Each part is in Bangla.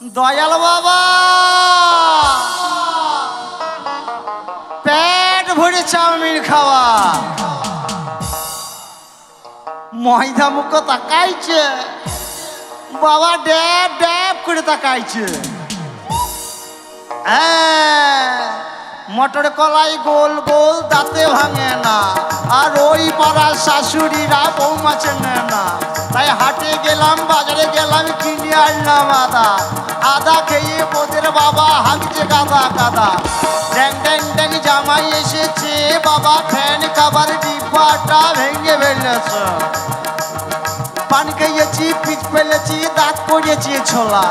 দয়াল বাবা পেট ভরে চাউমিন খাওয়া ময়দা মুখ তাকাইছে বাবা ড্যাব ড্যাব করে তাকাইছে মটর কলাই গোল গোল দাঁতে ভাঙে না আর ওই পাড়ার শাশুড়িরা বৌমা চেনে না তাই হাটে গেলাম বাজারে গেলাম কিনে আনলাম আদা খেয়ে ওদের বাবা হাঁকছে গাদা গাদা ড্যাং ড্যাং ড্যাং জামাই এসেছে বাবা ফ্যান খাবার ডিব্বাটা ভেঙে ফেলেছে পান খেয়েছি পিচ ফেলেছি দাঁত পড়েছি ছোলা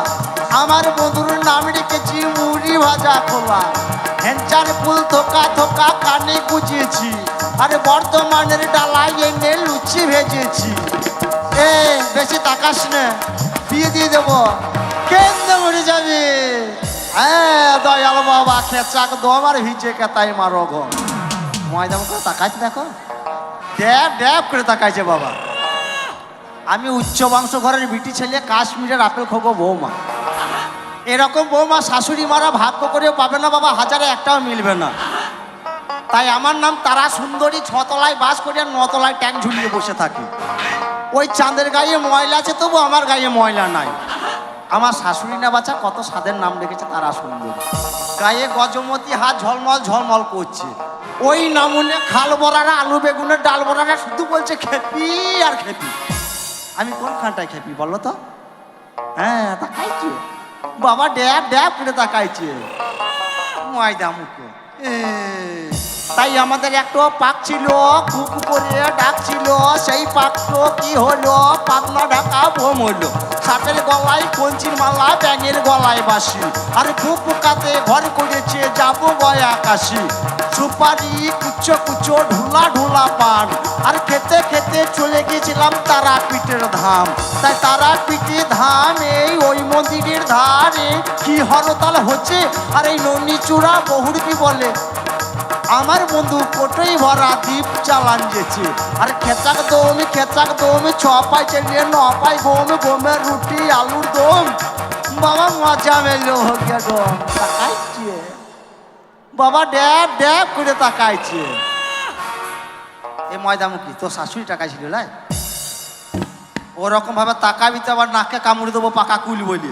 আমার বন্ধুর নাম রেখেছি মুড়ি ভাজা খোলা হ্যান্ডচার ফুল থোকা থোকা কানে গুজিয়েছি আরে বর্ধমানের ডালায় এনে লুচি ভেজেছি বেশি তাকাস না বিয়ে দিয়ে দেবো কেন্দ্র মরে যাবে দয়াল বাবা খেচাক দম আর ভিজে কেতাই মারো গো ময়দা মুখ তাকাইছে দেখো ড্যাব ড্যাব করে তাকাইছে বাবা আমি উচ্চ বংশ ঘরের বিটি ছেলে কাশ্মীরের আপেল খোগো বৌমা এরকম বৌমা শাশুড়ি মারা ভাগ্য করেও পাবে না বাবা হাজারে একটাও মিলবে না তাই আমার নাম তারা সুন্দরী 6 তলায় বাস করে 9 তলায় ট্যাঙ্ক ঝুলিয়ে বসে থাকি ওই চাঁদের গায়ে ময়লা আছে তবু আমার গায়ে ময়লা নাই আমার শাশুড়ি না বাচ্চা কত স্বাদের নাম রেখেছে তারা সুন্দরী গায়ে গজমতি হাত ঝলমল ঝলমল করছে ওই নামুনে খাল বড়ারা আলু বেগুনের ডাল বড়ারা শুধু বলছে খেপি আর খেপি আমি কোনখানটায় খেপি বলো তো তাকাইছে বাবা ড্যাব ড্যাব করে তাকাইছে ময়দা মুখে তাই আমাদের একটা পাক ছিল খুব করে ডাকছিল সেই পাকটো কি হলো পাতলা ঢাকা বোম হইলো সাপের গলায় কঞ্চির মালা ব্যাঙের গলায় বাসি আর খুব পোকাতে ঘর করেছে যাবো গয়া আকাশি সুপারি কুচো কুচো ঢুলা ঢুলা পান আর খেতে খেতে চলে গেছিলাম তারাপীঠের ধাম তাই তারাপীঠের ধাম এই ওই মন্দিরের ধারে কি হরতাল হচ্ছে আর এই ননিচূড়া বহুরবি বলে আমার বন্ধু কোটোই ভরা দ্বীপ চালান যেছে আর খেচাক দম 6 পাই চালিয়ে 9 পাই গমের রুটি আলুর দম বাবা মজা মেলো হয়ে দম তাকাইছে বাবা ড্যাব ড্যাব করে তাকাইছে এই ময়দামুখী তোর শাশুড়ি টাকাইছিল লাই ওরকম ভাবে তাকাবি তো আবার নাকে কামড়ে দেবো পাকা কুল বলি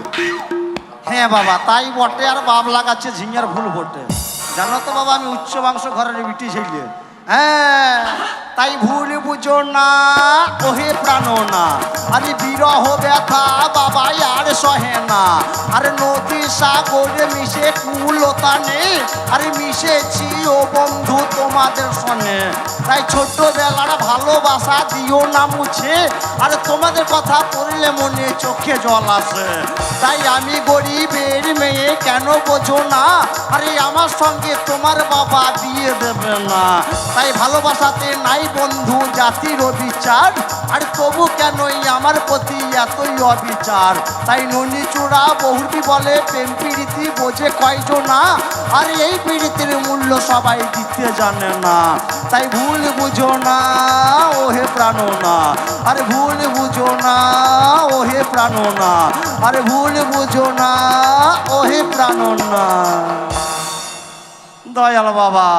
হ্যাঁ বাবা তাই বটে আর বাপ লাগাচ্ছে ঝিঙের ভুল বটে জানো তো বাবা আমি উচ্চ বংশ ঘরের বিটি ছেলে তাই ভুল বুঝো না ওহে প্রাণ না আরে বিরহ ব্যথা বাবা আর সহে না আরে নদী সাগরে মিশে কুলতা নেই আরে মিশেছি ও বন্ধু তোমাদের সঙ্গে তাই ছোট্টবেলার ভালোবাসা দিও না মুছে আরে তোমাদের কথা পড়লে মনে চোখে জল আসে তাই আমি গরিবের মেয়ে কেন বোঝো না আরে আমার সঙ্গে তোমার বাবা বিয়ে দেবে না তাই ভালোবাসাতে নাই বন্ধু জাতির অবিচার আর তবু কেনই আমার প্রতি এতই অবিচার তাই ননিচূড়া বহুটি বলে প্রেম প্রীতি বোঝে কয়জনা আর এই প্রীতির মূল্য সবাই দিতে জানে না তাই ভুল বুঝো না ওহে প্রাণ না আরে ভুল বুঝো না ওহে প্রাণ না আরে ভুল বুঝো না ওহে প্রাণ না দয়াল বাবা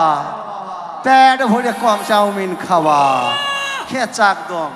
পেট ভরে কম চাউমিন খাওয়া খেচাক দম